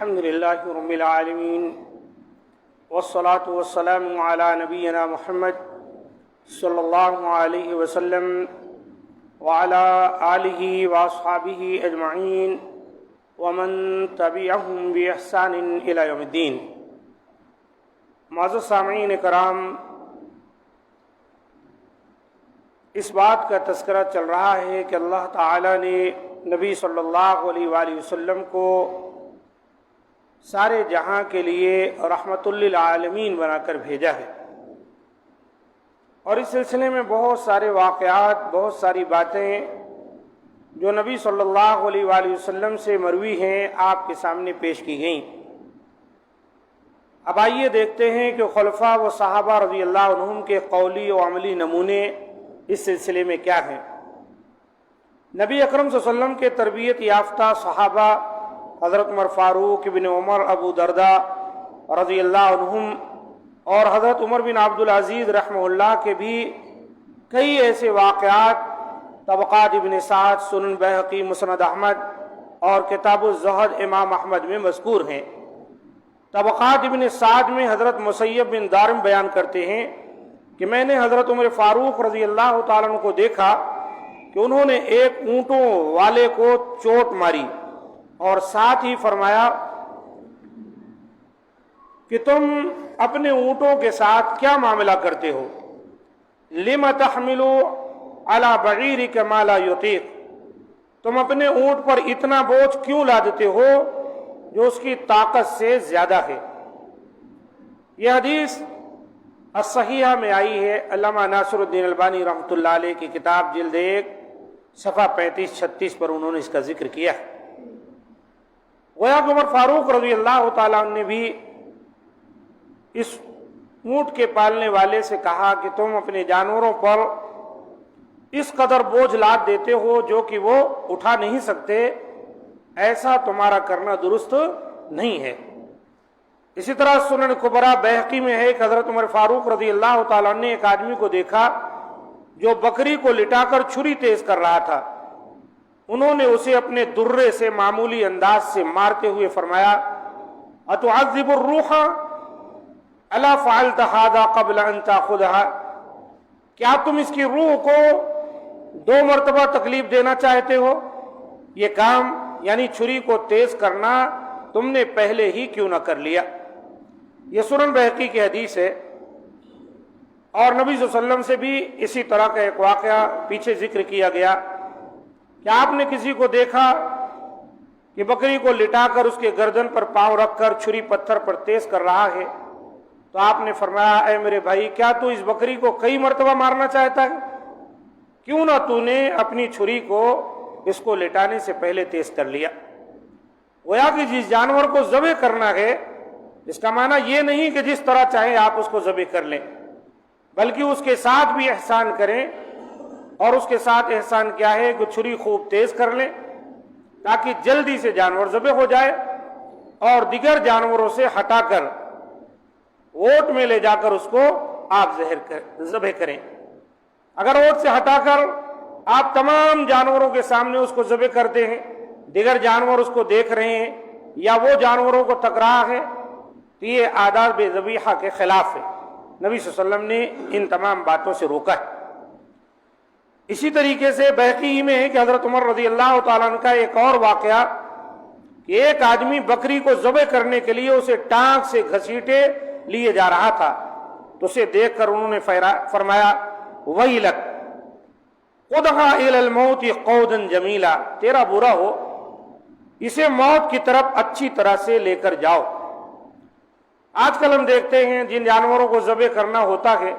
الحمد للہ رب العالمین والصلاة والسلام علی نبینا محمد صلی اللہ علیہ وسلم وعلی آلہ واصحابہ اجمعین ومن تبعہم بإحسان الی یوم الدین۔ معزز سامعین کرام، اس بات کا تذکرہ چل رہا ہے کہ اللہ تعالی نے نبی صلی اللہ علیہ وآلہ وسلم کو سارے جہاں کے لیے رحمت للعالمین بنا کر بھیجا ہے، اور اس سلسلے میں بہت سارے واقعات، بہت ساری باتیں جو نبی صلی اللہ علیہ وآلہ وسلم سے مروی ہیں آپ کے سامنے پیش کی گئیں۔ اب آئیے دیکھتے ہیں کہ خلفاء و صحابہ رضی اللہ عنہم کے قولی و عملی نمونے اس سلسلے میں کیا ہیں۔ نبی اکرم صلی اللہ علیہ وسلم کے تربیت یافتہ صحابہ حضرت عمر فاروق، ابن عمر، ابو درداء رضی اللہ عنہم اور حضرت عمر بن عبد العزیز رحمہ اللہ کے بھی کئی ایسے واقعات طبقات ابن سعد، سنن بہقی، مسند احمد اور کتاب الزہد امام احمد میں مذکور ہیں۔ طبقات ابن سعد میں حضرت مسیب بن دارم بیان کرتے ہیں کہ میں نے حضرت عمر فاروق رضی اللہ تعالیٰ عنہ کو دیکھا کہ انہوں نے ایک اونٹوں والے کو چوٹ ماری اور ساتھ ہی فرمایا کہ تم اپنے اونٹوں کے ساتھ کیا معاملہ کرتے ہو؟ لم تحمل علی بعیرک ما لا یطیق، تم اپنے اونٹ پر اتنا بوجھ کیوں لادتے ہو جو اس کی طاقت سے زیادہ ہے۔ یہ حدیث الصحیحہ میں آئی ہے۔ علامہ ناصر الدین البانی رحمۃ اللہ علیہ کی کتاب جلد 1 صفحہ 35-36 پر انہوں نے اس کا ذکر کیا۔ گویا کہ عمر فاروق رضی اللہ تعالیٰ عنہ نے بھی اس اونٹ کے پالنے والے سے کہا کہ تم اپنے جانوروں پر اس قدر بوجھ لاد دیتے ہو جو کہ وہ اٹھا نہیں سکتے، ایسا تمہارا کرنا درست نہیں ہے۔ اسی طرح سنن کبریٰ بہقی میں ہے کہ حضرت عمر فاروق رضی اللہ تعالیٰ عنہ نے ایک آدمی کو دیکھا جو بکری کو لٹا کر چھری تیز کر رہا تھا۔ انہوں نے اسے اپنے درے سے معمولی انداز سے مارتے ہوئے فرمایا، اتعذب الروح الا فعلت هذا قبل ان تاخذها، کیا تم اس کی روح کو 2 مرتبہ تکلیف دینا چاہتے ہو؟ یہ کام یعنی چھری کو تیز کرنا تم نے پہلے ہی کیوں نہ کر لیا؟ یہ سنن بہقی کی حدیث ہے۔ اور نبی صلی اللہ علیہ وسلم سے بھی اسی طرح کا ایک واقعہ پیچھے ذکر کیا گیا کہ آپ نے کسی کو دیکھا کہ بکری کو لٹا کر اس کے گردن پر پاؤں رکھ کر چھری پتھر پر تیز کر رہا ہے، تو آپ نے فرمایا، اے میرے بھائی، کیا تو اس بکری کو کئی مرتبہ مارنا چاہتا ہے؟ کیوں نہ تو نے اپنی چھری کو اس کو لٹانے سے پہلے تیز کر لیا؟ گویا کہ جس جانور کو ذبح کرنا ہے، اس کا معنی یہ نہیں کہ جس طرح چاہیں آپ اس کو ذبح کر لیں، بلکہ اس کے ساتھ بھی احسان کریں۔ اور اس کے ساتھ احسان کیا ہے کہ چھری خوب تیز کر لیں تاکہ جلدی سے جانور ذبح ہو جائے، اور دیگر جانوروں سے ہٹا کر اوٹ میں لے جا کر اس کو آپ ذبح کریں۔ اگر اوٹ سے ہٹا کر آپ تمام جانوروں کے سامنے اس کو ذبح کرتے ہیں، دیگر جانور اس کو دیکھ رہے ہیں یا وہ جانوروں کو تک رہا ہے، تو یہ آداب ذبیحہ کے خلاف ہے۔ نبی صلی اللہ علیہ وسلم نے ان تمام باتوں سے روکا ہے۔ اسی طریقے سے بہقی میں ہے کہ حضرت عمر رضی اللہ تعالیٰ عنہ کا ایک اور واقعہ کہ ایک آدمی بکری کو ذبح کرنے کے لیے اسے ٹانک سے گھسیٹے لیے جا رہا تھا، تو اسے دیکھ کر انہوں نے فرمایا، ویلک خدھا الی الموت قودا جمیلا، تیرا برا ہو، اسے موت کی طرف اچھی طرح سے لے کر جاؤ۔ آج کل ہم دیکھتے ہیں جن جانوروں کو ذبح کرنا ہوتا ہے،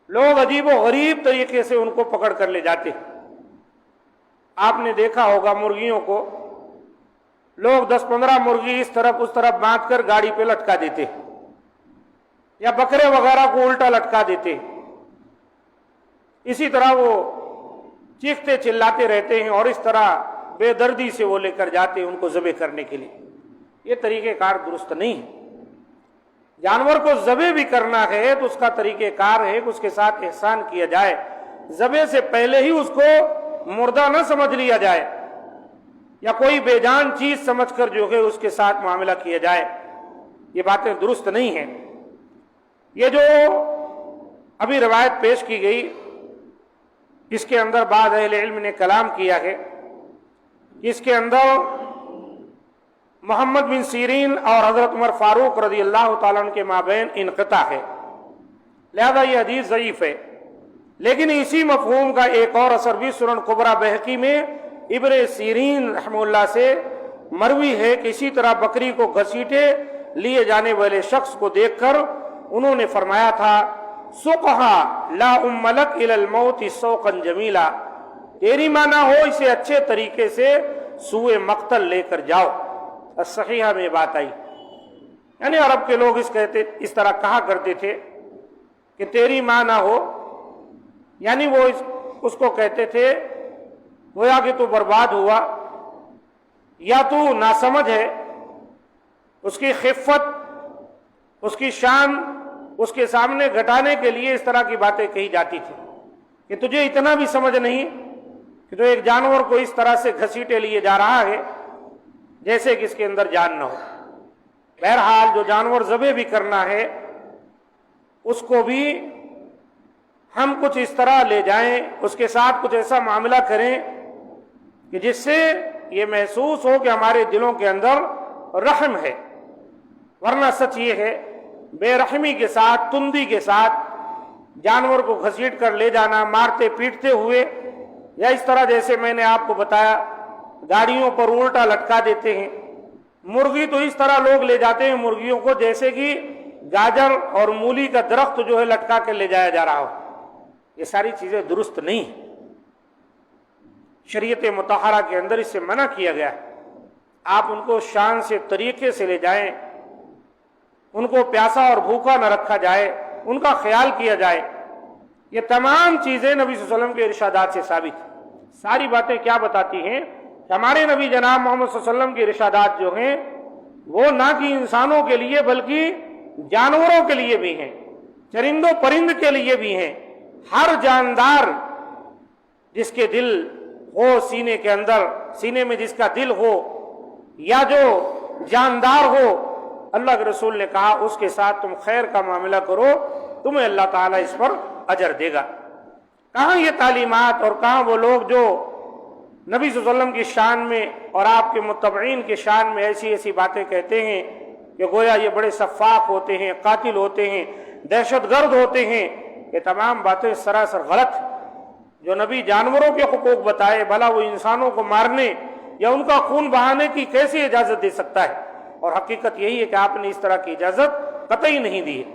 لوگ عجیب و غریب طریقے سے ان کو پکڑ کر لے جاتے ہیں۔ آپ نے دیکھا ہوگا مرغیوں کو لوگ 10-15 مرغی اس طرف باندھ کر گاڑی پہ لٹکا دیتے ہیں، یا بکرے وغیرہ کو الٹا لٹکا دیتے ہیں۔ اسی طرح وہ چیختے چلاتے رہتے ہیں اور اس طرح بے دردی سے وہ لے کر جاتے ہیں ان کو ذبح کرنے کے لیے۔ یہ طریقہ کار درست نہیں ہے۔ جانور کو ذبح بھی کرنا ہے تو اس کا طریقہ کار ہے کہ اس کے ساتھ احسان کیا جائے، ذبح سے پہلے ہی اس کو مردہ نہ سمجھ لیا جائے، یا کوئی بے جان چیز سمجھ کر جو ہے اس کے ساتھ معاملہ کیا جائے، یہ باتیں درست نہیں ہیں۔ یہ جو ابھی روایت پیش کی گئی، اس کے اندر بعض اہل علم نے کلام کیا ہے، اس کے اندر محمد بن سیرین اور حضرت عمر فاروق رضی اللہ تعالیٰ عنہ کے مابین انقطاع ہے، لہذا یہ حدیث ضعیف ہے۔ لیکن اسی مفہوم کا ایک اور اثر بھی سنن کبریٰ بہقی میں ابن سیرین رحمہ اللہ سے مروی ہے کہ اسی طرح بکری کو گھسیٹے لیے جانے والے شخص کو دیکھ کر انہوں نے فرمایا تھا، سقھا لا ام لک الی الموت سوقا جمیلا، تیری ماں نہ ہو اسے اچھے طریقے سے سوئے مقتل لے کر جاؤ۔ الصحیحہ میں بات آئی، یعنی عرب کے لوگ اس طرح کہا کرتے تھے کہ تیری ماں نہ ہو، یعنی وہ اس کو کہتے تھے گویا کہ تو برباد ہوا یا تو ناسمجھ ہے۔ اس کی خفت، اس کی شان اس کے سامنے گھٹانے کے لیے اس طرح کی باتیں کہی جاتی تھی کہ تجھے اتنا بھی سمجھ نہیں کہ تو ایک جانور کو اس طرح سے گھسیٹے لیے جا رہا ہے جیسے کہ اس کے اندر جان نہ ہو۔ بہرحال جو جانور ذبح بھی کرنا ہے اس کو بھی ہم کچھ اس طرح لے جائیں، اس کے ساتھ کچھ ایسا معاملہ کریں کہ جس سے یہ محسوس ہو کہ ہمارے دلوں کے اندر رحم ہے، ورنہ سچ یہ ہے بے رحمی کے ساتھ، تندی کے ساتھ جانور کو گھسیٹ کر لے جانا، مارتے پیٹتے ہوئے، یا اس طرح جیسے میں نے آپ کو بتایا گاڑیوں پر الٹا لٹکا دیتے ہیں۔ مرغی تو اس طرح لوگ لے جاتے ہیں مرغیوں کو جیسے کہ گاجر اور مولی کا درخت جو ہے لٹکا کے لے جایا جا رہا ہو۔ یہ ساری چیزیں درست نہیں، شریعت مطہرہ کے اندر اس سے منع کیا گیا ہے۔ آپ ان کو شان سے، طریقے سے لے جائیں، ان کو پیاسا اور بھوکا نہ رکھا جائے، ان کا خیال کیا جائے۔ یہ تمام چیزیں نبی صلی اللہ علیہ وسلم کے ارشادات سے ثابت ہیں۔ ساری باتیں کیا بتاتی ہیں کہ ہمارے نبی جناب محمد صلی اللہ علیہ وسلم کے ارشادات جو ہیں وہ نہ کہ انسانوں کے لیے بلکہ جانوروں کے لیے بھی ہیں، چرند و پرند کے لیے بھی ہیں۔ ہر جاندار جس کے دل ہو سینے کے اندر، سینے میں جس کا دل ہو یا جو جاندار ہو، اللہ کے رسول نے کہا اس کے ساتھ تم خیر کا معاملہ کرو، تمہیں اللہ تعالیٰ اس پر اجر دے گا۔ کہاں یہ تعلیمات اور کہاں وہ لوگ جو نبی صلی اللہ علیہ وسلم کی شان میں اور آپ کے متبعین کی شان میں ایسی ایسی باتیں کہتے ہیں کہ گویا یہ بڑے سفاک ہوتے ہیں، قاتل ہوتے ہیں، دہشت گرد ہوتے ہیں۔ یہ تمام باتیں سراسر غلط ہیں۔ جو نبی جانوروں کے حقوق بتائے، بھلا وہ انسانوں کو مارنے یا ان کا خون بہانے کی کیسے اجازت دے سکتا ہے؟ اور حقیقت یہی ہے کہ آپ نے اس طرح کی اجازت قطعی نہیں دی ہے۔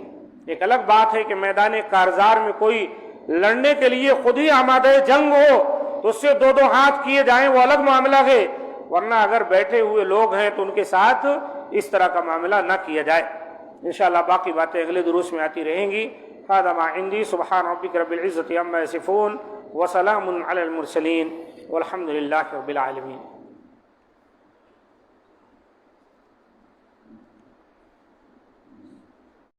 ایک الگ بات ہے کہ میدان کارزار میں کوئی لڑنے کے لیے خود ہی آمادہ جنگ ہو تو اس سے دو دو ہاتھ کیے جائیں، وہ الگ معاملہ ہے، ورنہ اگر بیٹھے ہوئے لوگ ہیں تو ان کے ساتھ اس طرح کا معاملہ نہ کیا جائے۔ انشاءاللہ باقی باتیں اگلے دروس میں آتی رہیں گی۔ هذا ما عندي، سبحان ربك رب العزة عما يصفون وسلام على المرسلين والحمد لله رب العالمين۔